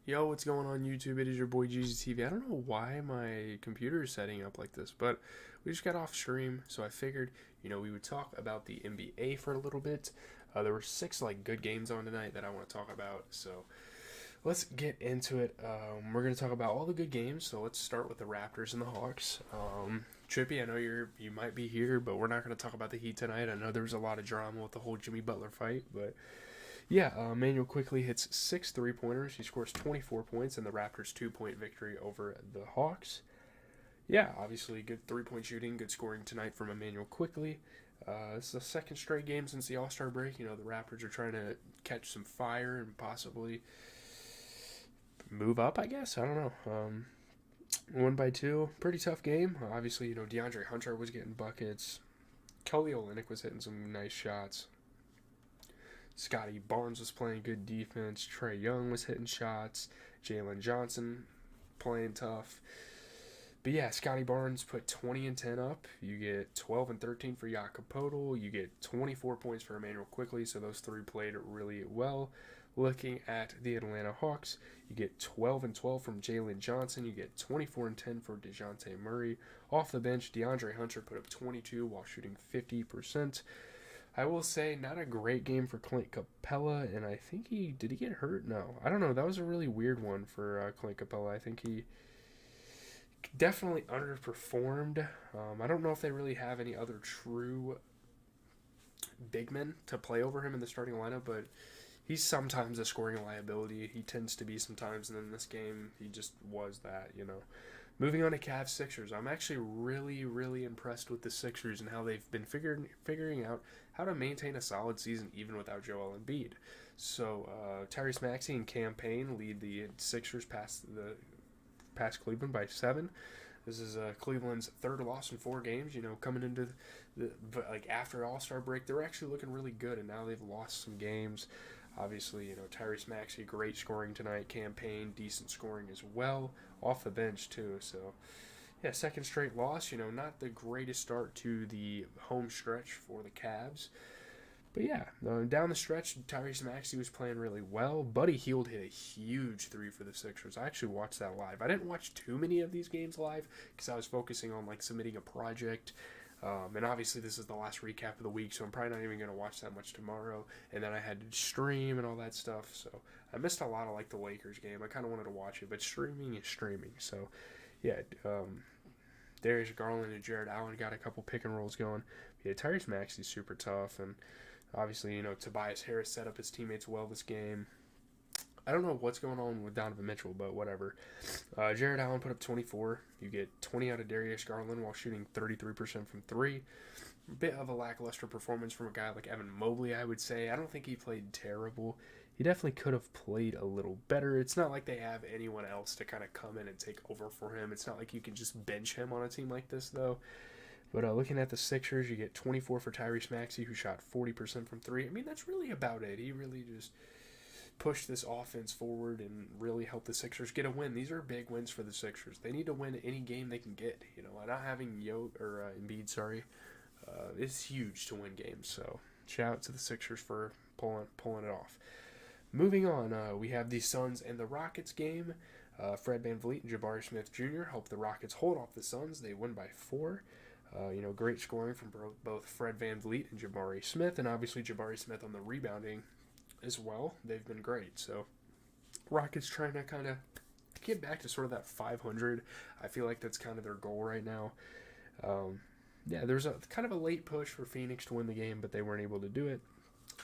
Yo, what's going on YouTube? It is your boy GZTV. I don't know why my computer is setting up like this, but we just got off stream, so I figured, we would talk about the NBA for a little bit. There were six good games on tonight that I want to talk about, so let's get into it. We're gonna talk about all the good games, so let's start with the Raptors and the Hawks. Trippy, I know you might be here, but we're not gonna talk about the Heat tonight. I know there was a lot of drama with the whole Jimmy Butler fight, but yeah, Manuel quickly hits 6 3-pointers. He scores 24 points in the Raptors' 2-point victory over the Hawks. Yeah, obviously good 3-point shooting, good scoring tonight from Emmanuel quickly. This is the second straight game since the All Star break. The Raptors are trying to catch some fire and possibly move up, I guess. I don't know. 1-2, pretty tough game. Obviously, DeAndre Hunter was getting buckets. Kelly Olynyk was hitting some nice shots. Scotty Barnes was playing good defense. Trae Young was hitting shots. Jalen Johnson playing tough. But yeah, Scotty Barnes put 20 and 10 up. You get 12 and 13 for Jakob Poeltl. You get 24 points for Emmanuel Quickly. So those three played really well. Looking at the Atlanta Hawks, you get 12 and 12 from Jalen Johnson. You get 24 and 10 for DeJounte Murray. Off the bench, DeAndre Hunter put up 22 while shooting 50%. I will say, not a great game for Clint Capella, and I think did he get hurt? No, I don't know. That was a really weird one for Clint Capella. I think he definitely underperformed. I don't know if they really have any other true big men to play over him in the starting lineup, but he's sometimes a scoring liability. He tends to be sometimes, and in this game, he just was that. Moving on to Cavs Sixers, I'm actually really, really impressed with the Sixers and how they've been figuring out how to maintain a solid season even without Joel Embiid. So Tyrese Maxey and Cam Payne lead the Sixers past Cleveland by 7. This is Cleveland's third loss in 4 games. Coming into after All Star break, they were actually looking really good, and now they've lost some games. Obviously, Tyrese Maxey, great scoring tonight. Cam Payne, decent scoring as well. Off the bench, too. So, yeah, second straight loss. Not the greatest start to the home stretch for the Cavs. But yeah, down the stretch, Tyrese Maxey was playing really well. Buddy Hield hit a huge three for the Sixers. I actually watched that live. I didn't watch too many of these games live because I was focusing on submitting a project. And obviously this is the last recap of the week, so I'm probably not even going to watch that much tomorrow. And then I had to stream and all that stuff, so I missed a lot of the Lakers game. I kind of wanted to watch it, but streaming is streaming. So yeah, Darius Garland and Jared Allen got a couple pick and rolls going. Yeah, Tyrese Maxey's super tough, and obviously Tobias Harris set up his teammates well this game. I don't know what's going on with Donovan Mitchell, but whatever. Jared Allen put up 24. You get 20 out of Darius Garland while shooting 33% from 3. A bit of a lackluster performance from a guy like Evan Mobley, I would say. I don't think he played terrible. He definitely could have played a little better. It's not like they have anyone else to kind of come in and take over for him. It's not like you can just bench him on a team like this, though. But looking at the Sixers, you get 24 for Tyrese Maxey, who shot 40% from 3. I mean, that's really about it. He really just push this offense forward and really help the Sixers get a win. These are big wins for the Sixers. They need to win any game they can get. Not having Embiid, is huge to win games. So shout out to the Sixers for pulling it off. Moving on, we have the Suns and the Rockets game. Fred VanVleet and Jabari Smith Jr. help the Rockets hold off the Suns. They win by 4. Great scoring from both Fred VanVleet and Jabari Smith, and obviously Jabari Smith on the rebounding as well. They've been great. So Rockets trying to kind of get back to sort of that 500. I feel like that's kind of their goal right now. There's a kind of a late push for Phoenix to win the game, but they weren't able to do it.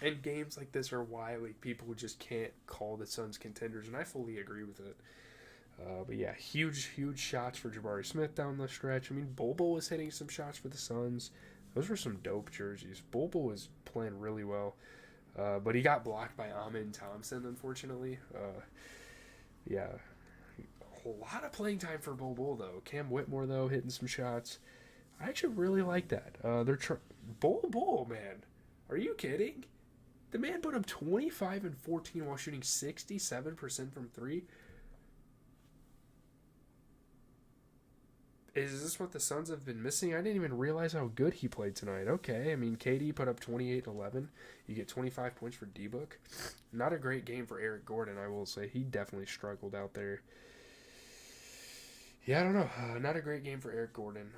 And games like this are why people just can't call the Suns contenders, and I fully agree with it. But yeah, huge shots for Jabari Smith down the stretch. I mean, Bol Bol was hitting some shots for the Suns. Those were some dope jerseys. Bol Bol was playing really well. But he got blocked by Amin Thompson, unfortunately. A lot of playing time for Bol Bol, though. Cam Whitmore, though, hitting some shots. I actually really like that. Bol Bol, man. Are you kidding? The man put up 25 and 14 while shooting 67% from 3. Is this what the Suns have been missing? I didn't even realize how good he played tonight. Okay, I mean, KD put up 28 and 11. You get 25 points for D-Book. Not a great game for Eric Gordon, I will say. He definitely struggled out there. Yeah, I don't know. Not a great game for Eric Gordon.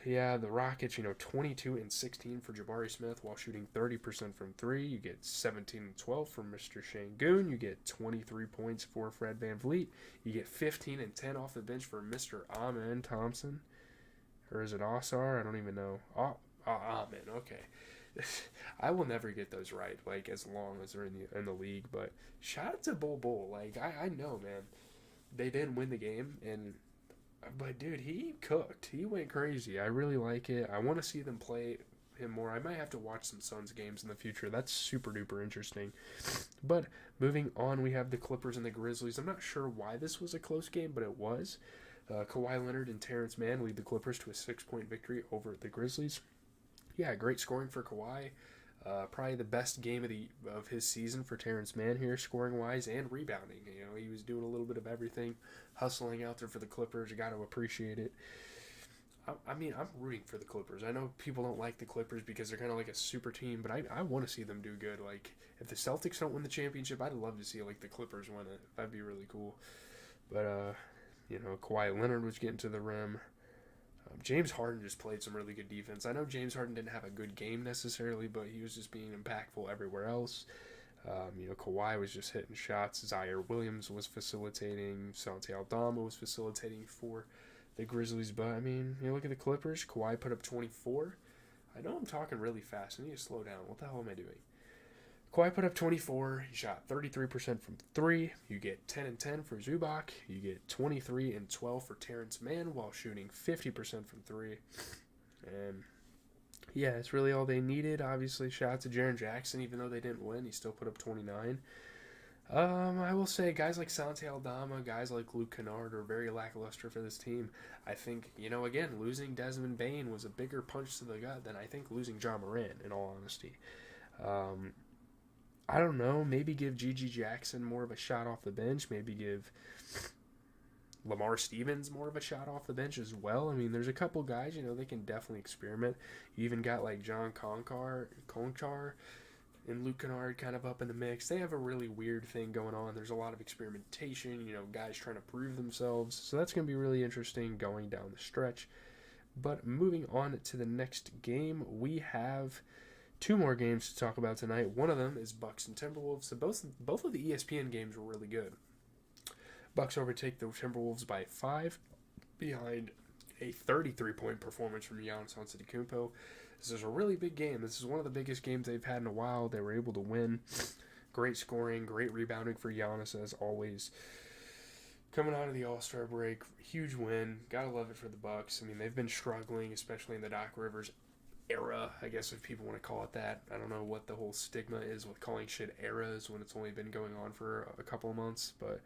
Yeah, the Rockets, 22 and 16 for Jabari Smith while shooting 30% from three. You get 17 and 12 from Mr. Şengün. You get 23 points for Fred VanVleet. You get 15 and 10 off the bench for Mr. Amen Thompson. Or is it Osar? I don't even know. Amen, okay. I will never get those right, as long as they're in the league. But shout out to Bull. I know, man. They didn't win the game, but dude, he cooked. He went crazy. I really like it. I want to see them play him more. I might have to watch some Suns games in the future. That's super duper interesting. But moving on, we have the Clippers and the Grizzlies. I'm not sure why this was a close game, but it was. Kawhi Leonard and Terrence Mann lead the Clippers to a 6-point victory over the Grizzlies. Yeah, great scoring for Kawhi. Probably the best game of his season for Terrence Mann here, scoring-wise and rebounding. He was doing a little bit of everything, hustling out there for the Clippers. You got to appreciate it. I'm rooting for the Clippers. I know people don't like the Clippers because they're kind of like a super team, but I want to see them do good. If the Celtics don't win the championship, I'd love to see the Clippers win it. That'd be really cool. But Kawhi Leonard was getting to the rim. James Harden just played some really good defense. I know James Harden didn't have a good game necessarily, but he was just being impactful everywhere else. Kawhi was just hitting shots. Zaire Williams was facilitating. Santi Aldama was facilitating for the Grizzlies. But, look at the Clippers. Kawhi put up 24. I know I'm talking really fast. I need to slow down. What the hell am I doing? Kawhi put up 24. He shot 33% from three. You get 10 and 10 for Zubac. You get 23 and 12 for Terrence Mann while shooting 50% from three. And yeah, that's really all they needed. Obviously, shout out to Jaren Jackson. Even though they didn't win, he still put up 29. I will say guys like Santi Aldama, guys like Luke Kennard are very lackluster for this team. I think, again, losing Desmond Bane was a bigger punch to the gut than I think losing John Morant, in all honesty. I don't know, maybe give G.G. Jackson more of a shot off the bench. Maybe give Lamar Stevens more of a shot off the bench as well. There's a couple guys, they can definitely experiment. You even got John Conchar and Luke Kennard kind of up in the mix. They have a really weird thing going on. There's a lot of experimentation, guys trying to prove themselves. So that's going to be really interesting going down the stretch. But moving on to the next game, we have two more games to talk about tonight. One of them is Bucks and Timberwolves. So both of the ESPN games were really good. Bucks overtake the Timberwolves by 5 behind a 33-point performance from Giannis Antetokounmpo. This is a really big game. This is one of the biggest games they've had in a while. They were able to win. Great scoring, great rebounding for Giannis as always. Coming out of the All-Star break, huge win. Gotta love it for the Bucks. They've been struggling, especially in the Doc Rivers era, I guess, if people want to call it that. I don't know what the whole stigma is with calling shit eras when it's only been going on for a couple of months, but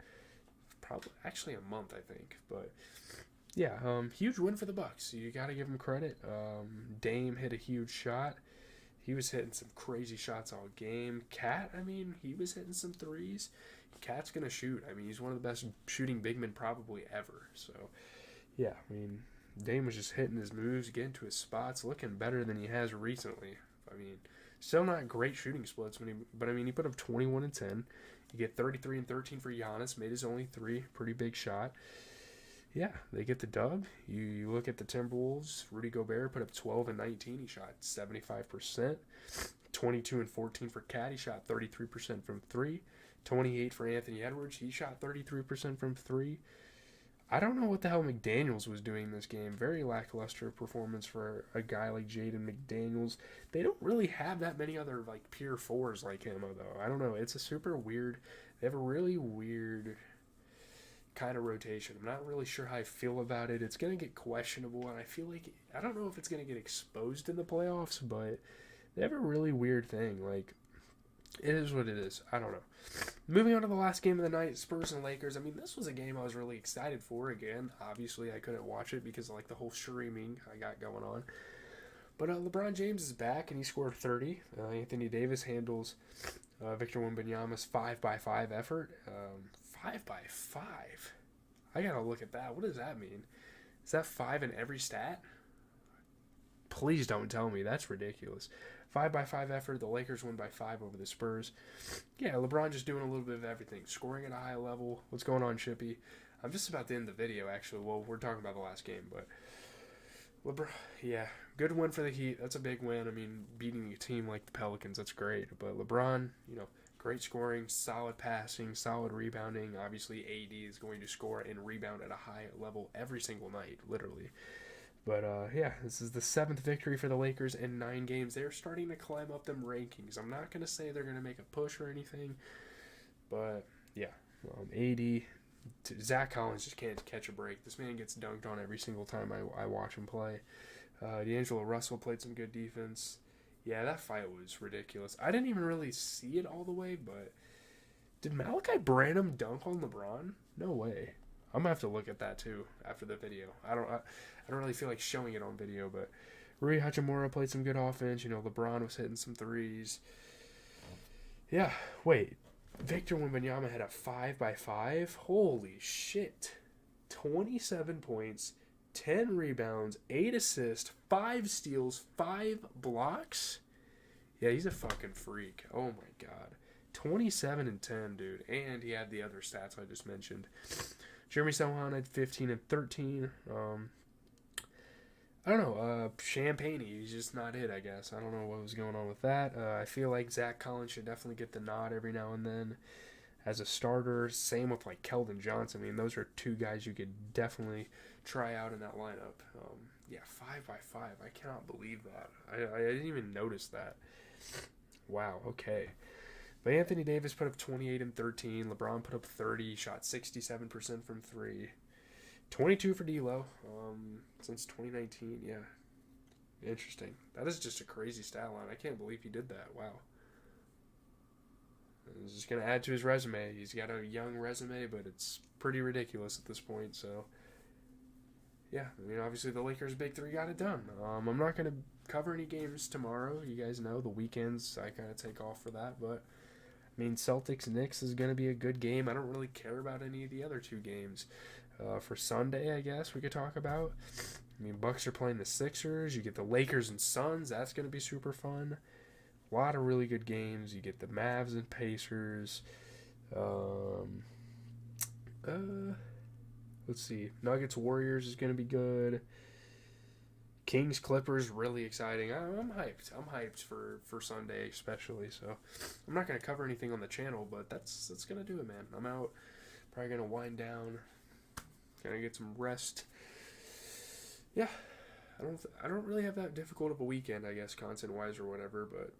probably actually a month, I think. But yeah, huge win for the Bucks. You got to give them credit. Dame hit a huge shot. He was hitting some crazy shots all game. Cat, he was hitting some threes. Cat's gonna shoot. He's one of the best shooting big men probably ever. So yeah, Dame was just hitting his moves, getting to his spots, looking better than he has recently. Still not great shooting splits, but he put up 21 and 10. You get 33 and 13 for Giannis, made his only three, pretty big shot. Yeah, they get the dub. You look at the Timberwolves, Rudy Gobert put up 12 and 19. He shot 75%. 22 and 14 for Cat. He shot 33% from three. 28 for Anthony Edwards. He shot 33% from three. I don't know what the hell McDaniels was doing this game. Very lackluster performance for a guy like Jaden McDaniels. They don't really have that many other pure fours like him, though. I don't know. It's a super weird. They have a really weird kind of rotation. I'm not really sure how I feel about it. It's going to get questionable, and I feel like I don't know if it's going to get exposed in the playoffs, but they have a really weird thing. It is what it is. I don't know. Moving on to the last game of the night, Spurs and Lakers. This was a game I was really excited for. Again, obviously I couldn't watch it because of the whole streaming I got going on. But LeBron James is back and he scored 30. Anthony Davis handles Victor Wembanyama's 5x5 effort. 5x5. I gotta look at that. What does that mean? Is that 5 in every stat? Please don't tell me. That's ridiculous. 5-by-5 effort. The Lakers win by 5 over the Spurs. Yeah, LeBron just doing a little bit of everything. Scoring at a high level. What's going on, Chippy? I'm just about to end the video, actually. Well, we're talking about the last game, but LeBron, yeah, good win for the Heat. That's a big win. I mean, beating a team like the Pelicans, that's great. But LeBron, great scoring, solid passing, solid rebounding. Obviously, AD is going to score and rebound at a high level every single night, literally. But, yeah, this is the 7th victory for the Lakers in 9 games. They're starting to climb up them rankings. I'm not going to say they're going to make a push or anything. But, yeah, AD, Zach Collins just can't catch a break. This man gets dunked on every single time I watch him play. D'Angelo Russell played some good defense. Yeah, that fight was ridiculous. I didn't even really see it all the way, but did Malachi Branham dunk on LeBron? No way. I'm gonna have to look at that too after the video. I don't really feel like showing it on video, but Rui Hachimura played some good offense. LeBron was hitting some threes. Yeah, wait. Victor Wembanyama had a 5-by-5. Holy shit. 27 points, 10 rebounds, 8 assists, 5 steals, 5 blocks. Yeah, he's a fucking freak. Oh my god. 27 and 10, dude. And he had the other stats I just mentioned. Jeremy Sohan had 15 and 13. I don't know. Champagne, he's just not it, I guess. I don't know what was going on with that. I feel like Zach Collins should definitely get the nod every now and then as a starter. Same with like Keldon Johnson. I mean, those are 2 guys you could definitely try out in that lineup. Yeah, 5-by-5. I cannot believe that. I didn't even notice that. Wow, okay. But Anthony Davis put up 28 and 13. LeBron put up 30. Shot 67% from 3. 22 for D'Lo since 2019. Yeah. Interesting. That is just a crazy stat line. I can't believe he did that. Wow. He's just going to add to his resume. He's got a young resume, but it's pretty ridiculous at this point. So, yeah. I mean, obviously the Lakers' big 3 got it done. I'm not going to cover any games tomorrow. You guys know the weekends I kind of take off for that. But, I mean, Celtics-Knicks is going to be a good game. I don't really care about any of the other 2 games. For Sunday, I guess we could talk about. I mean, Bucks are playing the Sixers. You get the Lakers and Suns. That's going to be super fun. A lot of really good games. You get the Mavs and Pacers. Let's see. Nuggets Warriors is going to be good. Kings Clippers, really exciting. I'm hyped. I'm hyped for Sunday especially. So I'm not going to cover anything on the channel, but that's going to do it, man. I'm out. Probably going to wind down. Gonna get some rest. Yeah, I don't really have that difficult of a weekend, I guess, content wise or whatever. But